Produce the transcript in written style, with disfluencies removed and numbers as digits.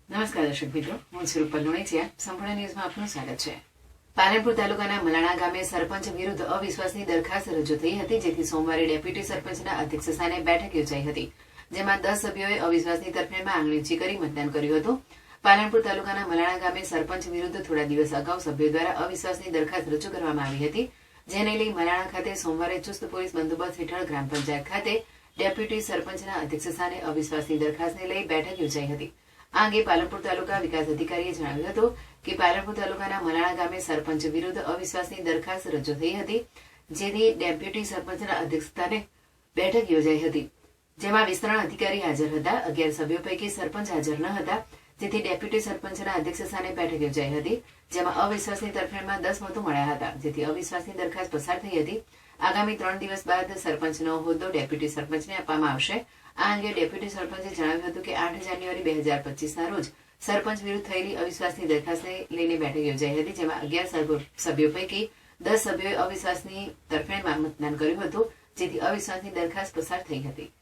નમસ્કાર દર્શક મિત્રો, હું છું રૂપલ લુણીચિયા. સંપૂર્ણ ન્યૂઝમાં આપનું સ્વાગત છે. પાલનપુર તાલુકાના મલાણા ગામે સરપંચ વિરુદ્ધ અવિશ્વાસની દરખાસ્ત રજૂ થઈ હતી, જેથી સોમવારે ડેપ્યુટી સરપંચના અધ્યક્ષસ્થાને બેઠક યોજાઈ હતી, જેમાં 10 સભ્યોએ અવિશ્વાસની તરફેણમાં આંગળી ઊંચી કરી મતદાન કર્યું હતું. પાલનપુર તાલુકાના મલાણા ગામે સરપંચ વિરુદ્ધ થોડા દિવસ અગાઉ સભ્યો દ્વારા અવિશ્વાસની દરખાસ્ત રજૂ કરવામાં આવી હતી, જેને લઈ મલાણા ખાતે સોમવારે ચુસ્ત પોલીસ બંદોબસ્ત હેઠળ ગ્રામ પંચાયત ખાતે ડેપ્યુટી સરપંચના અધ્યક્ષસ્થાને અવિશ્વાસની દરખાસ્તને લઈ બેઠક યોજાઈ હતી. આ અંગે પાલનપુર તાલુકા વિકાસ અધિકારીએ જણાવ્યું હતું કે પાલનપુર તાલુકાના મલાણા ગામે સરપંચ વિરુદ્ધ અવિશ્વાસની દરખાસ્ત રજૂ થઈ હતી, જેથી ડેપ્યુટી સરપંચના અધ્યક્ષસ્થાને બેઠક યોજાઈ હતી, જેમાં વિસ્તરણ અધિકારી હાજર હતા. 11 સભ્યો પૈકી સરપંચ હાજર ન હતા, જેથી ડેપ્યુટી સરપંચના અધ્યક્ષસ્થાને બેઠક યોજાઈ હતી, જેમાં અવિશ્વાસની તરફેણમાં 10 મતો મળ્યા હતા, જેથી અવિશ્વાસની દરખાસ્ત પસાર થઈ હતી. આગામી 3 દિવસ બાદ સરપંચનો હોદ્દો ડેપ્યુટી સરપંચને આપવામાં આવશે. આ અંગે ડેપ્યુટી સરપંચે જણાવ્યું હતું કે 8 જાન્યુઆરી 2025ના રોજ સરપંચ વિરુદ્ધ થયેલી અવિશ્વાસની દરખાસ્તને લઈને બેઠક યોજાઈ હતી, જેમાં 11 સભ્યો પૈકી 10 સભ્યોએ અવિશ્વાસની તરફેણમાં મતદાન કર્યું હતું, જેથી અવિશ્વાસની દરખાસ્ત પસાર થઈ હતી.